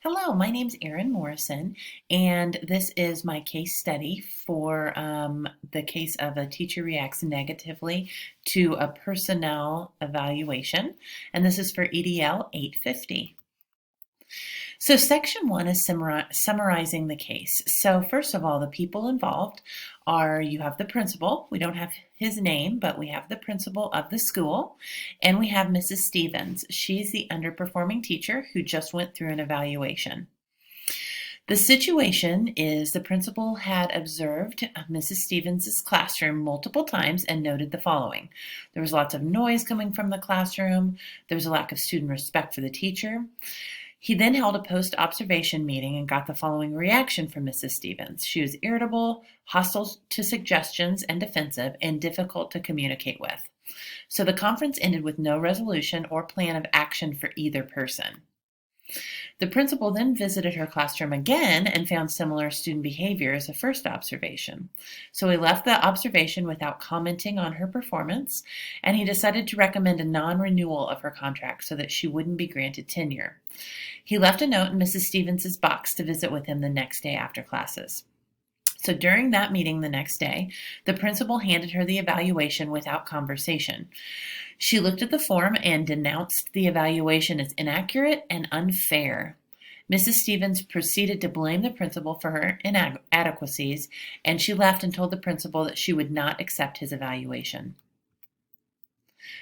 Hello, my name's Erin Morrison, and this is my case study for the case of a teacher reacts negatively to a personnel evaluation, and this is for EDL 850. So section 1 is summarizing the case. So first of all, the people involved are, you have the principal. We don't have his name, but we have the principal of the school, and we have Mrs. Stevens. She's the underperforming teacher who just went through an evaluation. The situation is the principal had observed Mrs. Stevens' classroom multiple times and noted the following. There was lots of noise coming from the classroom. There was a lack of student respect for the teacher. He then held a post-observation meeting and got the following reaction from Mrs. Stevens. She was irritable, hostile to suggestions, and defensive, and difficult to communicate with. So the conference ended with no resolution or plan of action for either person. The principal then visited her classroom again and found similar student behavior as the first observation. So he left the observation without commenting on her performance, and he decided to recommend a non-renewal of her contract so that she wouldn't be granted tenure. He left a note in Mrs. Stevens' box to visit with him the next day after classes. So during that meeting the next day, the principal handed her the evaluation without conversation. She looked at the form and denounced the evaluation as inaccurate and unfair. Mrs. Stevens proceeded to blame the principal for her inadequacies, and she left and told the principal that she would not accept his evaluation.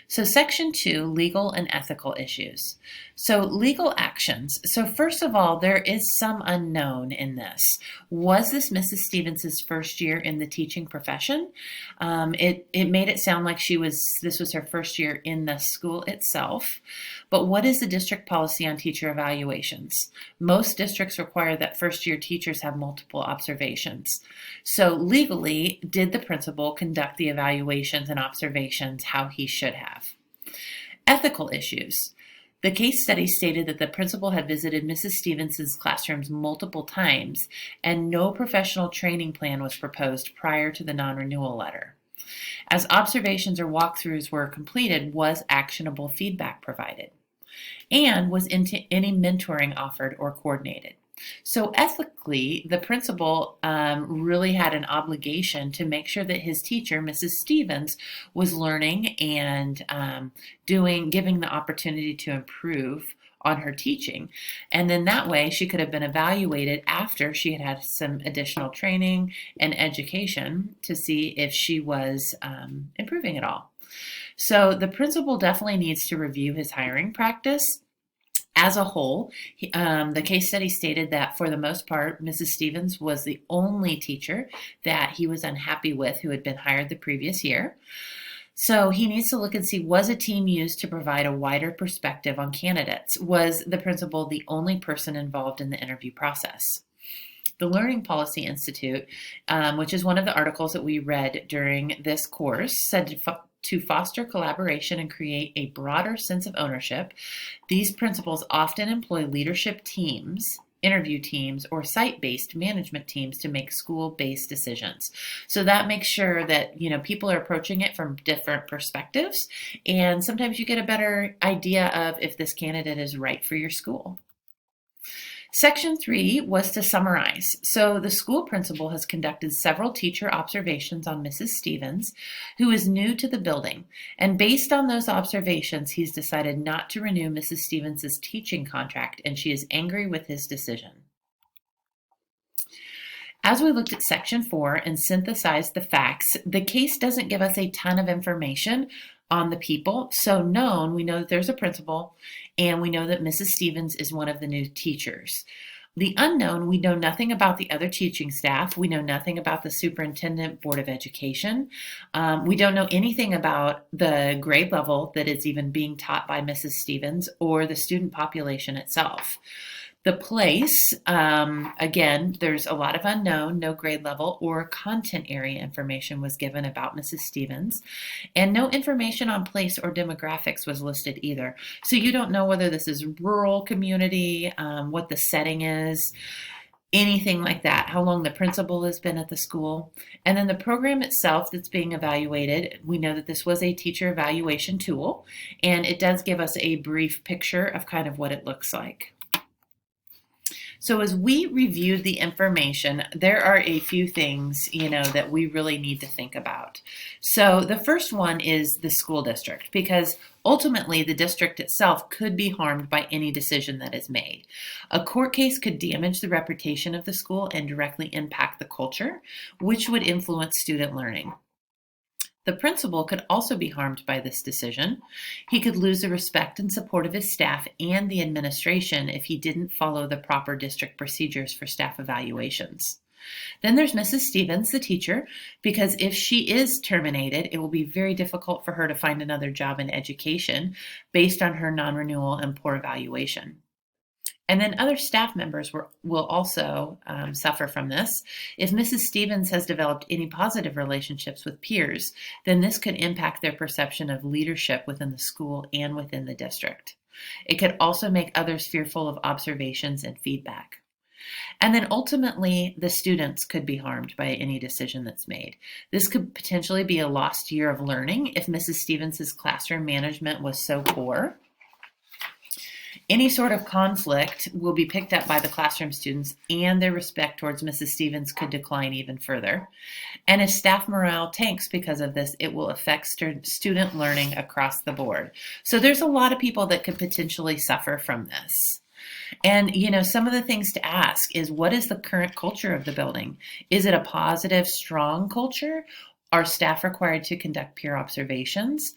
So section 2, legal and ethical issues. So legal actions. So first of all, there is some unknown in this. Was this Mrs. Stevens' first year in the teaching profession? It made it sound like this was her first year in the school itself. But what is the district policy on teacher evaluations? Most districts require that first year teachers have multiple observations. So legally, did the principal conduct the evaluations and observations how he should have? Ethical issues. The case study stated that the principal had visited Mrs. Stevens' classrooms multiple times and no professional training plan was proposed prior to the non-renewal letter. As observations or walkthroughs were completed, was actionable feedback provided? And was any mentoring offered or coordinated? So ethically, the principal really had an obligation to make sure that his teacher, Mrs. Stevens, was learning and giving the opportunity to improve on her teaching. And then that way she could have been evaluated after she had had some additional training and education to see if she was improving at all. So the principal definitely needs to review his hiring practice. As a whole, the case study stated that for the most part, Mrs. Stevens was the only teacher that he was unhappy with who had been hired the previous year. So he needs to look and see, was a team used to provide a wider perspective on candidates? Was the principal the only person involved in the interview process? The Learning Policy Institute, which is one of the articles that we read during this course, said to foster collaboration and create a broader sense of ownership, these principals often employ leadership teams, interview teams, or site-based management teams to make school-based decisions. So that makes sure that people are approaching it from different perspectives, and sometimes you get a better idea of if this candidate is right for your school. Section 3 was to summarize. So the school principal has conducted several teacher observations on Mrs. Stevens, who is new to the building. And based on those observations, he's decided not to renew Mrs. Stevens' teaching contract, and she is angry with his decision. As we looked at section 4 and synthesized the facts, the case doesn't give us a ton of information on the people. So we know that there's a principal, and we know that Mrs. Stevens is one of the new teachers. The unknown, we know nothing about the other teaching staff. We know nothing about the superintendent, board of education. We don't know anything about the grade level that is even being taught by Mrs. Stevens or the student population itself. The place, again, there's a lot of unknown, no grade level or content area information was given about Mrs. Stevens, and no information on place or demographics was listed either. So you don't know whether this is rural community, what the setting is, anything like that, how long the principal has been at the school. And then the program itself that's being evaluated, we know that this was a teacher evaluation tool, and it does give us a brief picture of kind of what it looks like. So as we reviewed the information, there are a few things, that we really need to think about. So the first one is the school district, because ultimately the district itself could be harmed by any decision that is made. A court case could damage the reputation of the school and directly impact the culture, which would influence student learning. The principal could also be harmed by this decision. He could lose the respect and support of his staff and the administration if he didn't follow the proper district procedures for staff evaluations. Then there's Mrs. Stevens, the teacher, because if she is terminated, it will be very difficult for her to find another job in education based on her non-renewal and poor evaluation. And then other staff members will also suffer from this. If Mrs. Stevens has developed any positive relationships with peers, then this could impact their perception of leadership within the school and within the district. It could also make others fearful of observations and feedback. And then ultimately, the students could be harmed by any decision that's made. This could potentially be a lost year of learning if Mrs. Stevens' classroom management was so poor. Any sort of conflict will be picked up by the classroom students, and their respect towards Mrs. Stevens could decline even further. And if staff morale tanks because of this, it will affect student learning across the board. So there's a lot of people that could potentially suffer from this. And, some of the things to ask is, what is the current culture of the building? Is it a positive, strong culture? Are staff required to conduct peer observations?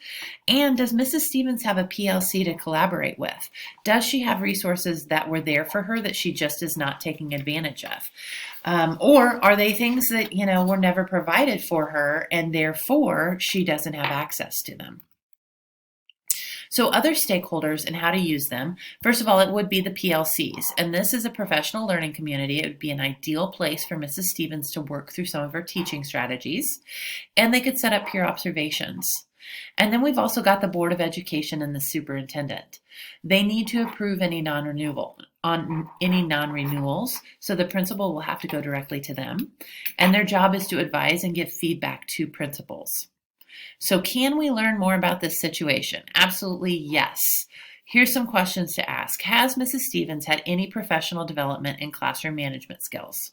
And does Mrs. Stevens have a PLC to collaborate with? Does she have resources that were there for her that she just is not taking advantage of? Or are they things that, were never provided for her and therefore she doesn't have access to them? So other stakeholders and how to use them. First of all, it would be the PLCs. And this is a professional learning community. It would be an ideal place for Mrs. Stevens to work through some of her teaching strategies. And they could set up peer observations. And then we've also got the Board of Education and the superintendent. They need to approve any non-renewals. So the principal will have to go directly to them. And their job is to advise and give feedback to principals. So can we learn more about this situation? Absolutely yes. Here's some questions to ask. Has Mrs. Stevens had any professional development in classroom management skills?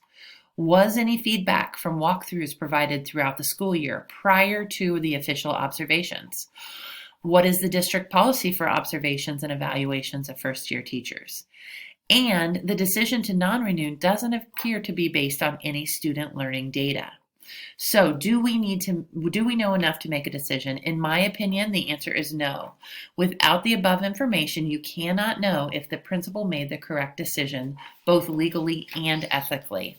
Was any feedback from walkthroughs provided throughout the school year prior to the official observations? What is the district policy for observations and evaluations of first-year teachers? And the decision to non-renew doesn't appear to be based on any student learning data. So do we know enough to make a decision? In my opinion, the answer is no. Without the above information, you cannot know if the principal made the correct decision, both legally and ethically.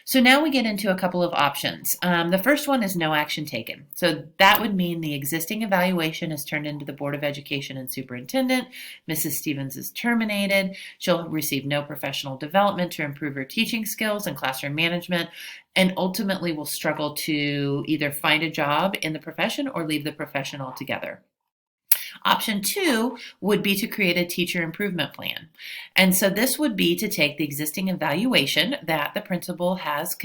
So now we get into a couple of options. The first one is no action taken. So that would mean the existing evaluation is turned into the Board of Education and Superintendent. Mrs. Stevens is terminated. She'll receive no professional development to improve her teaching skills and classroom management, and ultimately will struggle to either find a job in the profession or leave the profession altogether. Option 2 would be to create a teacher improvement plan. And so this would be to take the existing evaluation that the principal has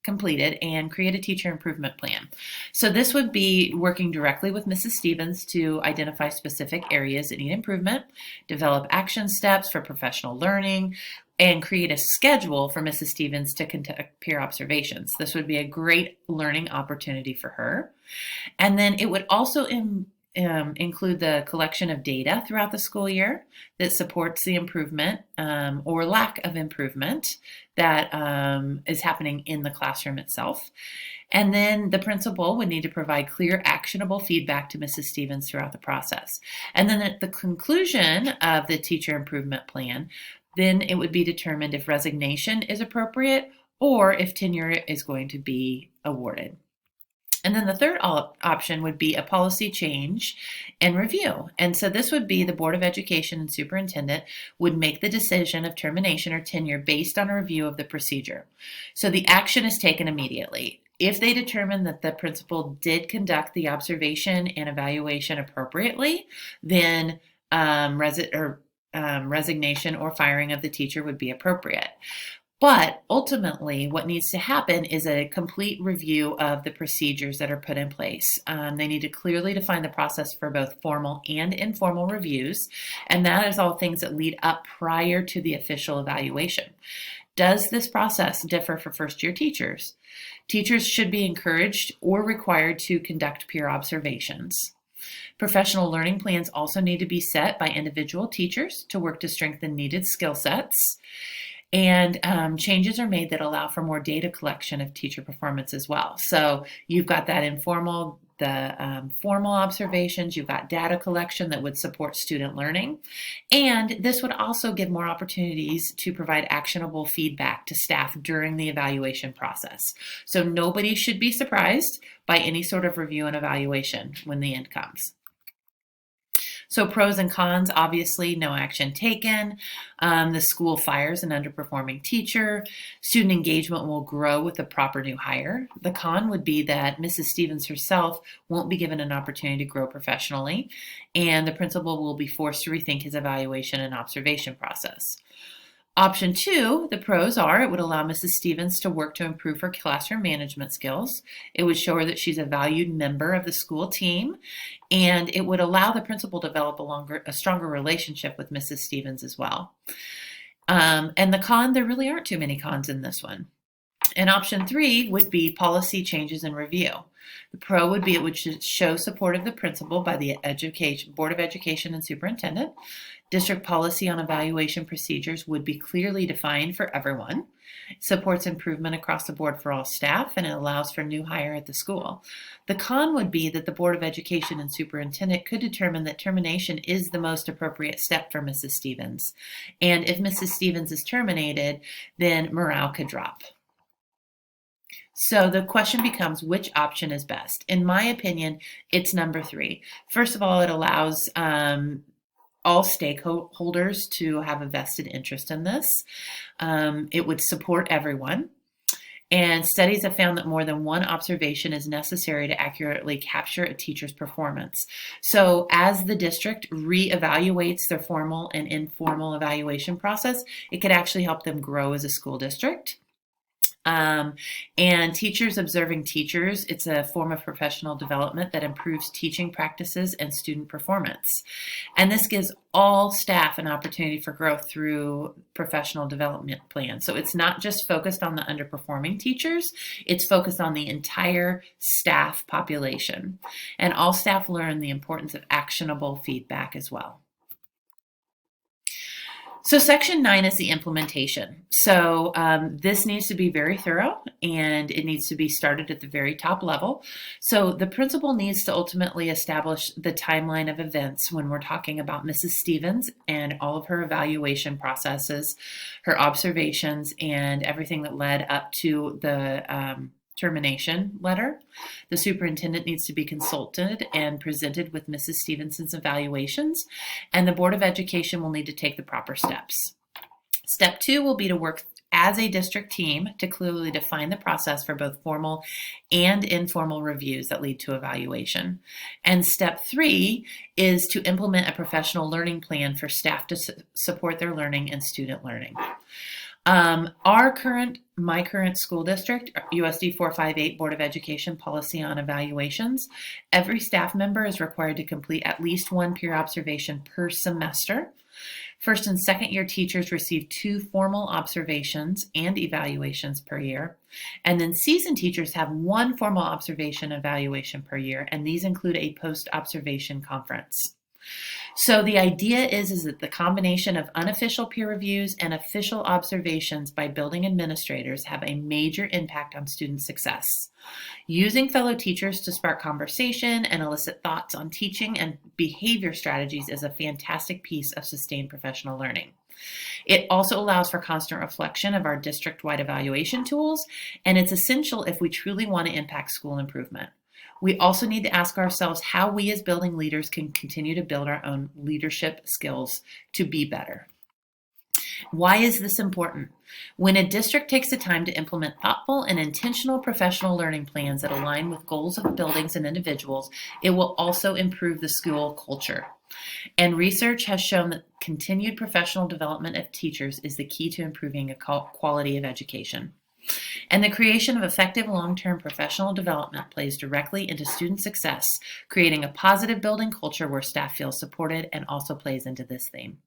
completed and create a teacher improvement plan. So this would be working directly with Mrs. Stevens to identify specific areas that need improvement, develop action steps for professional learning, and create a schedule for Mrs. Stevens to conduct peer observations. This would be a great learning opportunity for her. And then it would also include the collection of data throughout the school year that supports the improvement or lack of improvement that is happening in the classroom itself. And then the principal would need to provide clear, actionable feedback to Mrs. Stevens throughout the process. And then at the conclusion of the teacher improvement plan, then it would be determined if resignation is appropriate or if tenure is going to be awarded. And then the third option would be a policy change and review. And so this would be the Board of Education and Superintendent would make the decision of termination or tenure based on a review of the procedure. So the action is taken immediately. If they determine that the principal did conduct the observation and evaluation appropriately, then resignation or firing of the teacher would be appropriate. But ultimately, what needs to happen is a complete review of the procedures that are put in place. They need to clearly define the process for both formal and informal reviews, and that is all things that lead up prior to the official evaluation. Does this process differ for first-year teachers? Teachers should be encouraged or required to conduct peer observations. Professional learning plans also need to be set by individual teachers to work to strengthen needed skill sets. And changes are made that allow for more data collection of teacher performance as well. So you've got that informal, the formal observations, you've got data collection that would support student learning. And this would also give more opportunities to provide actionable feedback to staff during the evaluation process. So nobody should be surprised by any sort of review and evaluation when the end comes. So pros and cons, obviously, no action taken. The school fires an underperforming teacher. Student engagement will grow with the proper new hire. The con would be that Mrs. Stevens herself won't be given an opportunity to grow professionally, and the principal will be forced to rethink his evaluation and observation process. Option 2, the pros are it would allow Mrs. Stevens to work to improve her classroom management skills. It would show her that she's a valued member of the school team, and it would allow the principal to develop a stronger relationship with Mrs. Stevens as well. And the con, there really aren't too many cons in this one. And option 3 would be policy changes and review. The pro would be it would show support of the principal by the Board of Education and superintendent. District policy on evaluation procedures would be clearly defined for everyone. It supports improvement across the board for all staff, and it allows for new hire at the school. The con would be that the Board of Education and superintendent could determine that termination is the most appropriate step for Mrs. Stevens. And if Mrs. Stevens is terminated, then morale could drop. So the question becomes, which option is best? In my opinion, it's number 3. First of all, it allows all stakeholders to have a vested interest in this. It would support everyone. And studies have found that more than one observation is necessary to accurately capture a teacher's performance. So as the district reevaluates their formal and informal evaluation process, it could actually help them grow as a school district. And teachers observing teachers, it's a form of professional development that improves teaching practices and student performance. And this gives all staff an opportunity for growth through professional development plans. So it's not just focused on the underperforming teachers, it's focused on the entire staff population. And all staff learn the importance of actionable feedback as well. So section 9 is the implementation. So this needs to be very thorough, and it needs to be started at the very top level. So the principal needs to ultimately establish the timeline of events when we're talking about Mrs. Stevens and all of her evaluation processes, her observations, and everything that led up to the termination letter. The superintendent needs to be consulted and presented with Mrs. Stevenson's evaluations, and the Board of Education will need to take the proper steps. Step 2 will be to work as a district team to clearly define the process for both formal and informal reviews that lead to evaluation. And step 3 is to implement a professional learning plan for staff to support their learning and student learning. My current school district, USD 458 Board of Education policy on evaluations, every staff member is required to complete at least one peer observation per semester. First and second year teachers receive 2 formal observations and evaluations per year. And then seasoned teachers have 1 formal observation evaluation per year, and these include a post-observation conference. So the idea is that the combination of unofficial peer reviews and official observations by building administrators have a major impact on student success. Using fellow teachers to spark conversation and elicit thoughts on teaching and behavior strategies is a fantastic piece of sustained professional learning. It also allows for constant reflection of our district-wide evaluation tools, and it's essential if we truly want to impact school improvement. We also need to ask ourselves how we as building leaders can continue to build our own leadership skills to be better. Why is this important? When a district takes the time to implement thoughtful and intentional professional learning plans that align with goals of buildings and individuals, it will also improve the school culture. And research has shown that continued professional development of teachers is the key to improving a quality of education. And the creation of effective long-term professional development plays directly into student success, creating a positive building culture where staff feel supported, and also plays into this theme.